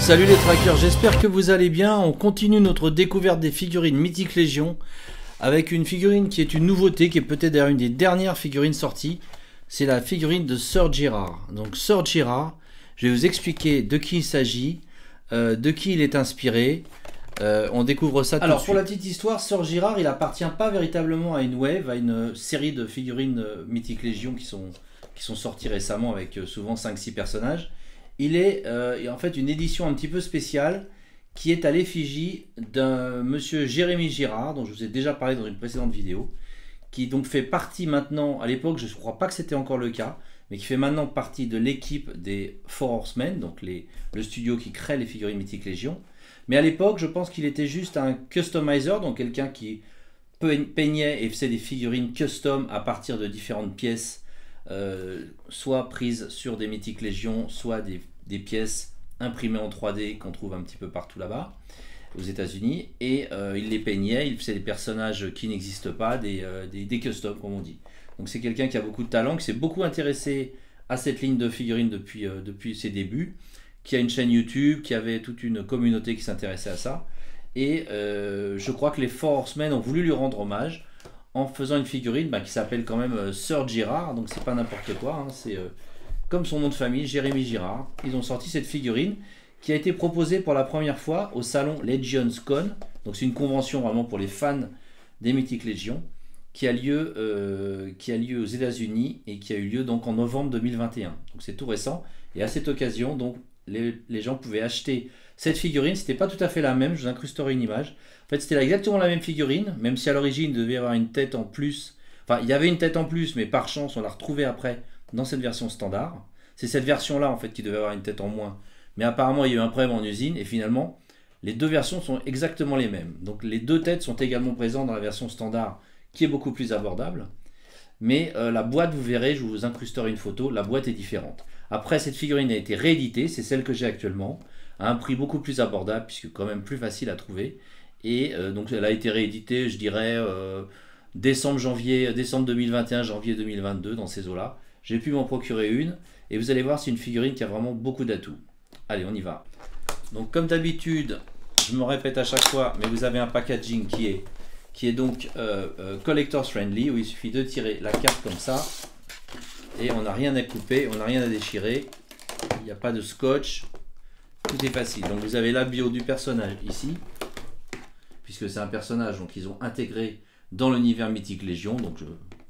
Salut les trackers, j'espère que vous allez bien. On continue notre découverte des figurines Mythic Legion avec une figurine qui est une nouveauté, qui est peut-être d'ailleurs une des dernières figurines sorties. C'est la figurine de Sir Girard. Donc Sir Girard, je vais vous expliquer de qui il s'agit, de qui il est inspiré. On découvre ça tout de suite. Alors pour la petite histoire, Sir Girard, il appartient pas véritablement à une wave, à une série de figurines Mythic Legion qui sont sorties récemment avec souvent 5-6 personnages. Il est en fait une édition un petit peu spéciale qui est à l'effigie d'un monsieur Jérémy Girard, dont je vous ai déjà parlé dans une précédente vidéo, qui donc fait partie maintenant, à l'époque je ne crois pas que c'était encore le cas, mais qui fait maintenant partie de l'équipe des Four Horsemen, donc le studio qui crée les figurines Mythic Legion. Mais à l'époque je pense qu'il était juste un customizer, donc quelqu'un qui peignait et faisait des figurines custom à partir de différentes pièces, soit prises sur des Mythic Legion, soit des pièces imprimées en 3D qu'on trouve un petit peu partout là-bas aux États-Unis, et il les peignait, il faisait des personnages qui n'existent pas, des customs comme on dit. Donc c'est quelqu'un qui a beaucoup de talent, qui s'est beaucoup intéressé à cette ligne de figurines depuis ses débuts, qui a une chaîne YouTube, qui avait toute une communauté qui s'intéressait à ça, et je crois que les Four Horsemen ont voulu lui rendre hommage en faisant une figurine qui s'appelle quand même Sir Girard, donc c'est pas n'importe quoi, hein, c'est comme son nom de famille, Jérémy Girard. Ils ont sorti cette figurine qui a été proposée pour la première fois au salon Legion's Con, donc c'est une convention vraiment pour les fans des Mythic Legion, qui a lieu aux États-Unis et qui a eu lieu donc en novembre 2021. Donc c'est tout récent, et à cette occasion donc les gens pouvaient acheter cette figurine. C'était pas tout à fait la même, je vous incrusterai une image. En fait, c'était exactement la même figurine, même si à l'origine, il devait y avoir une tête en plus. Enfin, il y avait une tête en plus, mais par chance, on l'a retrouvée après dans cette version standard. C'est cette version-là, en fait, qui devait avoir une tête en moins. Mais apparemment, il y a eu un problème en usine, et finalement, les deux versions sont exactement les mêmes. Donc, les deux têtes sont également présentes dans la version standard, qui est beaucoup plus abordable. Mais la boîte, vous verrez, je vous incrusterai une photo, la boîte est différente. Après, cette figurine a été rééditée, c'est celle que j'ai actuellement, à un prix beaucoup plus abordable, puisque quand même plus facile à trouver. Et donc elle a été rééditée, je dirais, décembre 2021, janvier 2022, dans ces eaux-là. J'ai pu m'en procurer une, et vous allez voir, c'est une figurine qui a vraiment beaucoup d'atouts. Allez, on y va. Donc comme d'habitude, je me répète à chaque fois, mais vous avez un packaging qui est donc collector's friendly, où il suffit de tirer la carte comme ça, et on n'a rien à couper, on n'a rien à déchirer, il n'y a pas de scotch, tout est facile. Donc vous avez la bio du personnage ici, puisque c'est un personnage donc ils ont intégré dans l'univers Mythic Legion. Donc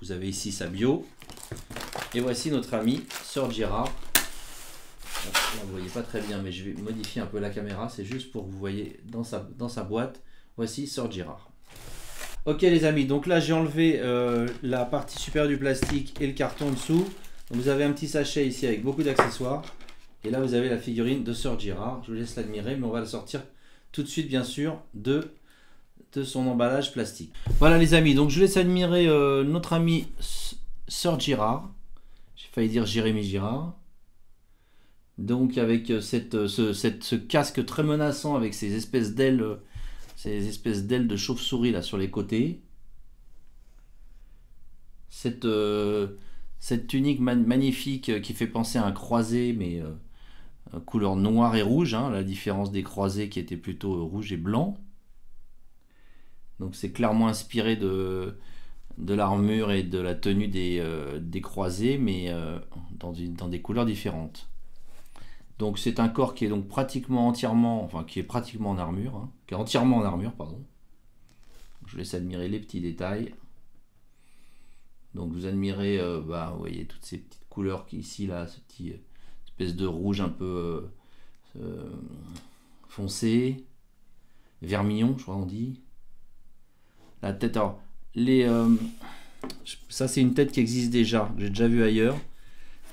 vous avez ici sa bio, et voici notre ami Sir Girard. Là, vous ne voyez pas très bien, mais je vais modifier un peu la caméra, c'est juste pour que vous voyez dans sa boîte. Voici Sir Girard. Ok les amis, donc là j'ai enlevé la partie supérieure du plastique et le carton en dessous. Donc vous avez un petit sachet ici avec beaucoup d'accessoires, et là vous avez la figurine de Sir Girard. Je vous laisse l'admirer, mais on va la sortir tout de suite bien sûr de son emballage plastique. Voilà les amis, donc je laisse admirer notre ami Sir Girard. J'ai failli dire Jérémy Girard. Donc avec ce casque très menaçant avec ces espèces d'ailes de chauve-souris là sur les côtés. Cette tunique magnifique qui fait penser à un croisé, mais couleur noire et rouge, hein, la différence des croisés qui étaient plutôt rouge et blanc. Donc c'est clairement inspiré de l'armure et de la tenue des croisés, mais dans des couleurs différentes. Donc c'est un corps qui est donc pratiquement entièrement, enfin qui est pratiquement en armure, hein, qui est entièrement en armure, pardon. Je vous laisse admirer les petits détails. Donc vous admirez, vous voyez toutes ces petites couleurs qui ici là, ce petit espèce de rouge un peu foncé, vermillon, je crois on dit. La tête, alors ça c'est une tête qui existe déjà, j'ai déjà vu ailleurs.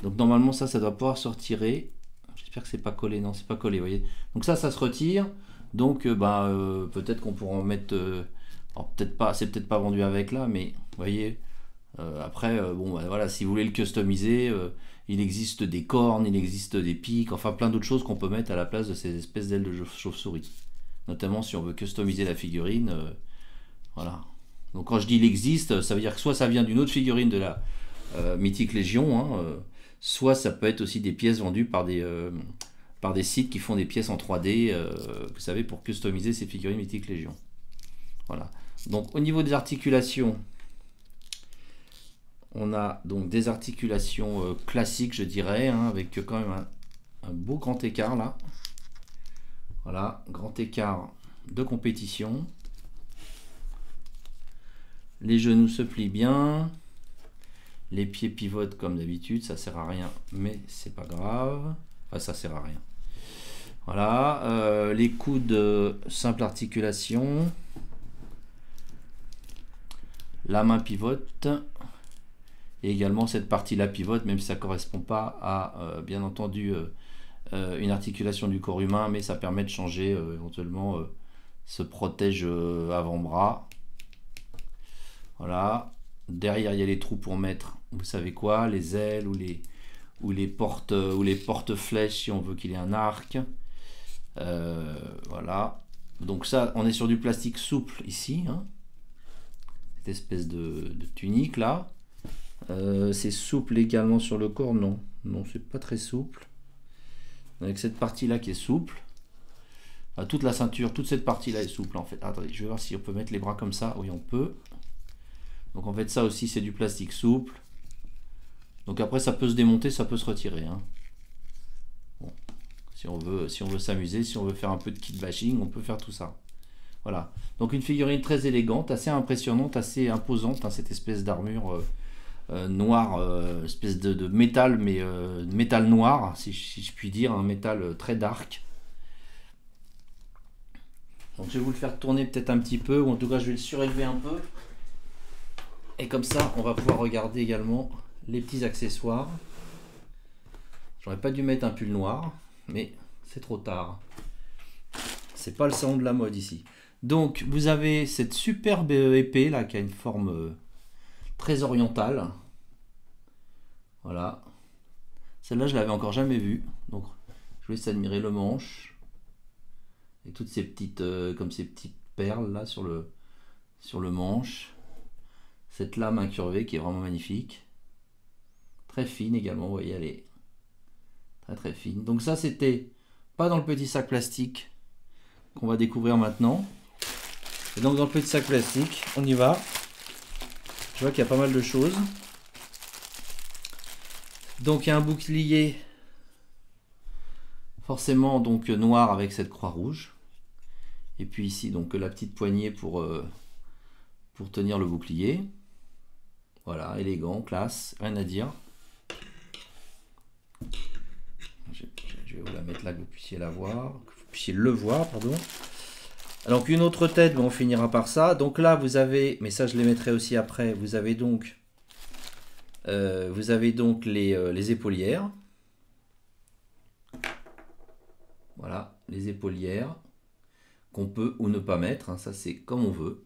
Donc normalement ça doit pouvoir se retirer. J'espère que c'est pas collé, non c'est pas collé, vous voyez. Donc ça se retire. Donc peut-être qu'on pourra en mettre. Alors peut-être pas, c'est peut-être pas vendu avec là, mais vous voyez. Après, voilà, si vous voulez le customiser, il existe des cornes, il existe des pics, enfin plein d'autres choses qu'on peut mettre à la place de ces espèces d'ailes de chauve-souris. Notamment si on veut customiser la figurine. Voilà. Donc quand je dis il existe, ça veut dire que soit ça vient d'une autre figurine de la Mythic Legion, hein, soit ça peut être aussi des pièces vendues par par des sites qui font des pièces en 3D, vous savez, pour customiser ces figurines Mythique Légion. Voilà. Donc au niveau des articulations, on a donc des articulations classiques, je dirais, hein, avec quand même un beau grand écart là. Voilà, grand écart de compétition. Les genoux se plient bien. Les pieds pivotent comme d'habitude, ça sert à rien, mais c'est pas grave. Enfin, ça sert à rien. Voilà, les coudes, simple articulation. La main pivote. Et également cette partie-là pivote, même si ça ne correspond pas à, bien entendu, une articulation du corps humain, mais ça permet de changer éventuellement ce protège avant-bras. Voilà. Derrière, il y a les trous pour mettre, vous savez quoi, les ailes ou les porte-flèches si on veut qu'il y ait un arc. Voilà. Donc ça, on est sur du plastique souple ici. Hein. Cette espèce de tunique là. C'est souple également sur le corps, non. Non, c'est pas très souple. Avec cette partie-là qui est souple. Enfin, toute la ceinture, toute cette partie-là est souple en fait. Attendez, je vais voir si on peut mettre les bras comme ça. Oui, on peut. Donc en fait, ça aussi, c'est du plastique souple. Donc après, ça peut se démonter, ça peut se retirer. Hein. Bon. Si on veut s'amuser, si on veut faire un peu de kit bashing, on peut faire tout ça. Voilà. Donc une figurine très élégante, assez impressionnante, assez imposante, hein, cette espèce d'armure noire, espèce de métal, mais métal noir, si je puis dire, un métal très dark. Donc je vais vous le faire tourner peut-être un petit peu, ou en tout cas je vais le surélever un peu. Et comme ça, on va pouvoir regarder également les petits accessoires. J'aurais pas dû mettre un pull noir, mais c'est trop tard. C'est pas le salon de la mode ici. Donc vous avez cette superbe épée là qui a une forme très orientale. Voilà. Celle-là, je l'avais encore jamais vue. Donc je vous laisse admirer le manche. Et toutes ces petites comme ces petites perles là sur le manche. Cette lame incurvée qui est vraiment magnifique. Très fine également, vous voyez, elle est très très fine. Donc ça, c'était pas dans le petit sac plastique qu'on va découvrir maintenant. Et donc dans le petit sac plastique, on y va. Je vois qu'il y a pas mal de choses. Donc il y a un bouclier forcément donc noir avec cette croix rouge. Et puis ici donc la petite poignée pour tenir le bouclier. Voilà, élégant, classe, rien à dire. Je vais vous la mettre là que vous puissiez la voir, que vous puissiez le voir, pardon. Donc une autre tête, on finira par ça. Donc là vous avez, mais ça je les mettrai aussi après, vous avez donc les épaulières. Voilà, les épaulières qu'on peut ou ne pas mettre, hein, ça c'est comme on veut.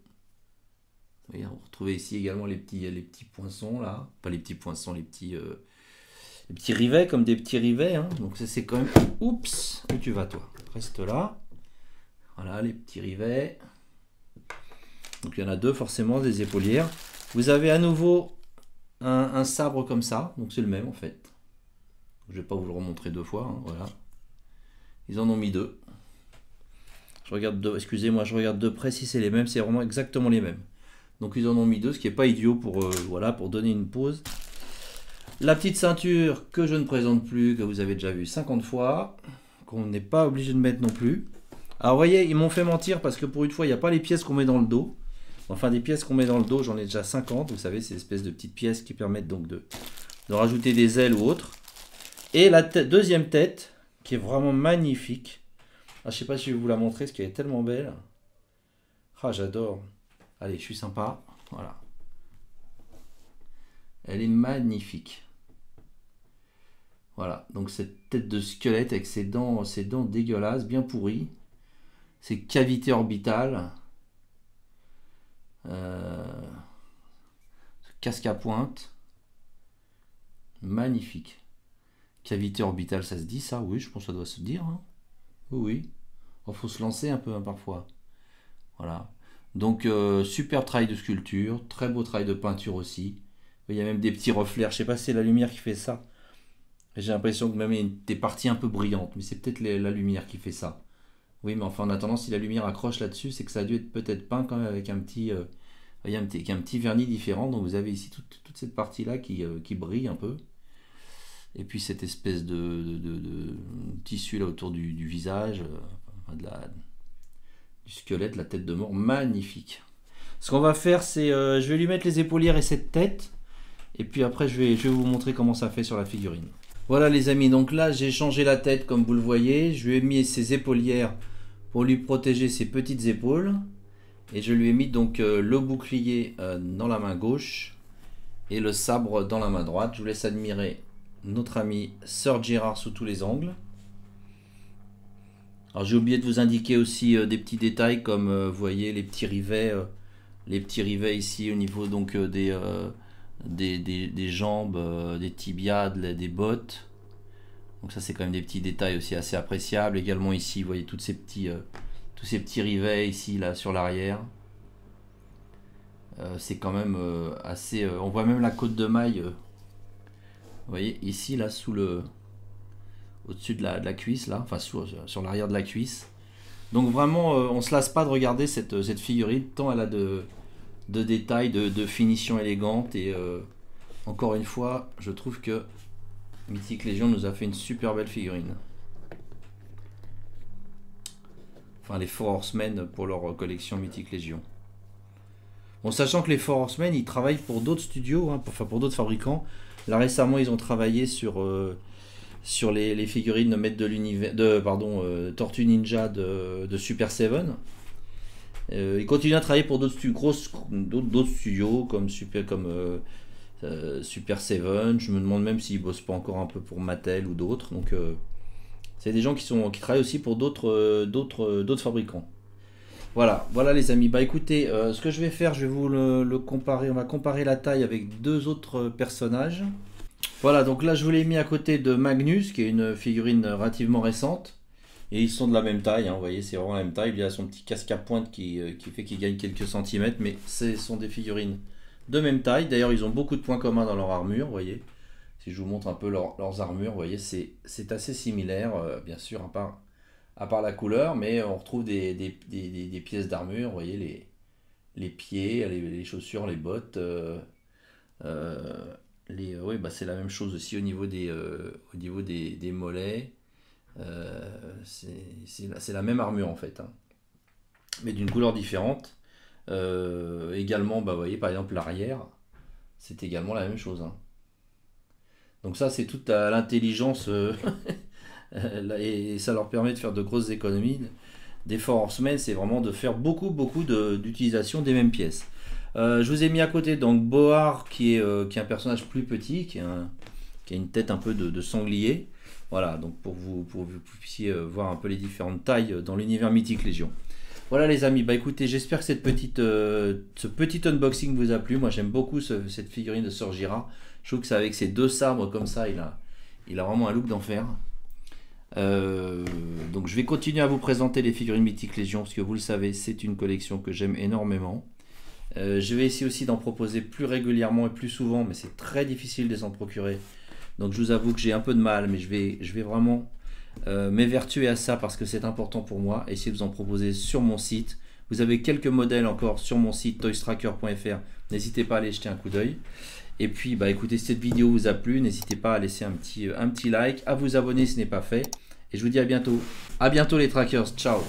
Vous voyez, on retrouve ici également les petits poinçons là, pas les petits poinçons, les petits rivets comme des petits rivets. Hein. Donc ça c'est quand même, oups, où tu vas toi? Reste là. Voilà les petits rivets. Donc il y en a deux forcément, des épaulières. Vous avez à nouveau un sabre comme ça, donc c'est le même en fait. Je vais pas vous le remontrer deux fois, hein, voilà. Ils en ont mis deux. Je regarde de, excusez-moi, je regarde de près si c'est les mêmes, c'est vraiment exactement les mêmes. Donc ils en ont mis deux, ce qui n'est pas idiot pour, voilà, pour donner une pause. La petite ceinture que je ne présente plus, que vous avez déjà vu 50 fois, qu'on n'est pas obligé de mettre non plus. Alors vous voyez, ils m'ont fait mentir parce que pour une fois, il n'y a pas les pièces qu'on met dans le dos. Enfin, des pièces qu'on met dans le dos, j'en ai déjà 50. Vous savez, ces espèces de petites pièces qui permettent donc de rajouter des ailes ou autre. Et la deuxième tête, qui est vraiment magnifique. Ah, je sais pas si je vais vous la montrer, parce qu'elle est tellement belle. Ah, j'adore. Allez, je suis sympa. Voilà. Elle est magnifique. Voilà, donc cette tête de squelette avec ses dents dégueulasses, bien pourries. Ses cavités orbitales. Casque à pointe. Magnifique. Cavité orbitale, ça se dit ça? Oui, je pense que ça doit se dire. Hein. Oui. Il faut se lancer un peu hein, parfois. Voilà. Donc, super travail de sculpture. Très beau travail de peinture aussi. Il y a même des petits reflets. Je ne sais pas si c'est la lumière qui fait ça. J'ai l'impression que même il y a des parties un peu brillantes, mais c'est peut-être la lumière qui fait ça. Oui, mais enfin en attendant, si la lumière accroche là-dessus, c'est que ça a dû être peut-être peint quand même avec un petit, avec un petit vernis différent. Donc vous avez ici toute cette partie-là qui brille un peu. Et puis cette espèce de tissu là autour du visage, du squelette, la tête de mort, magnifique. Ce qu'on va faire, c'est je vais lui mettre les épaulières et cette tête. Et puis après, je vais vous montrer comment ça fait sur la figurine. Voilà les amis, donc là j'ai changé la tête comme vous le voyez. Je lui ai mis ses épaulières pour lui protéger ses petites épaules. Et je lui ai mis donc le bouclier dans la main gauche et le sabre dans la main droite. Je vous laisse admirer notre ami Sir Gerard sous tous les angles. Alors j'ai oublié de vous indiquer aussi des petits détails comme vous voyez les petits rivets ici au niveau donc des jambes, des tibias, des bottes. Donc ça c'est quand même des petits détails aussi assez appréciables. Également ici vous voyez tous ces petits rivets ici là sur l'arrière. C'est quand même assez... on voit même la côte de maille. Vous voyez ici là au-dessus de la cuisse là, enfin sur l'arrière de la cuisse. Donc vraiment on se lasse pas de regarder cette figurine tant elle a de détails, de finition élégante et encore une fois je trouve que Mythic Legion nous a fait une super belle figurine. Enfin les Four Horsemen pour leur collection Mythic Legion. Bon, sachant que les Four Horsemen ils travaillent pour d'autres studios, hein, pour d'autres fabricants. Là récemment ils ont travaillé sur les figurines de maître de l'univers, Tortue Ninja de Super Seven. Ils continuent à travailler pour d'autres studios comme Super Seven. Je me demande même s'ils bossent pas encore un peu pour Mattel ou d'autres. Donc c'est des gens qui travaillent aussi pour d'autres fabricants. Voilà les amis. Bah écoutez, ce que je vais faire, je vais vous le comparer. On va comparer la taille avec deux autres personnages. Voilà, donc là je vous l'ai mis à côté de Magnus, qui est une figurine relativement récente. Et ils sont de la même taille, hein, vous voyez, c'est vraiment la même taille. Il a son petit casque à pointe qui fait qu'il gagne quelques centimètres, mais ce sont des figurines de même taille. D'ailleurs, ils ont beaucoup de points communs dans leur armure, vous voyez. Si je vous montre un peu leurs armures, vous voyez, c'est assez similaire, bien sûr, à part la couleur, mais on retrouve des pièces d'armure, vous voyez, les pieds, les chaussures, les bottes. Oui, bah c'est la même chose aussi au niveau des mollets. C'est la même armure en fait, hein, mais d'une couleur différente. Également, bah, vous voyez par exemple l'arrière, c'est également la même chose, hein. Donc ça c'est toute l'intelligence et ça leur permet de faire de grosses économies. Des Four Horsemen, c'est vraiment de faire beaucoup d'utilisation des mêmes pièces. Je vous ai mis à côté donc Boar qui est un personnage plus petit, qui a une tête un peu de sanglier. Voilà, donc pour que vous puissiez voir un peu les différentes tailles dans l'univers Mythic Legion. Voilà les amis, bah écoutez, j'espère que ce petit unboxing vous a plu. Moi j'aime beaucoup cette figurine de Sir Gerard. Je trouve que c'est avec ses deux sabres comme ça, il a vraiment un look d'enfer. Donc je vais continuer à vous présenter les figurines Mythic Legion, parce que vous le savez, c'est une collection que j'aime énormément. Je vais essayer aussi d'en proposer plus régulièrement et plus souvent, mais c'est très difficile de s'en procurer. Donc je vous avoue que j'ai un peu de mal, mais je vais vraiment m'évertuer à ça parce que c'est important pour moi. Essayer de vous en proposer sur mon site. Vous avez quelques modèles encore sur mon site toystracker.fr. N'hésitez pas à aller jeter un coup d'œil. Et puis bah écoutez, si cette vidéo vous a plu, n'hésitez pas à laisser un petit like, à vous abonner si ce n'est pas fait. Et je vous dis à bientôt. À bientôt les trackers. Ciao.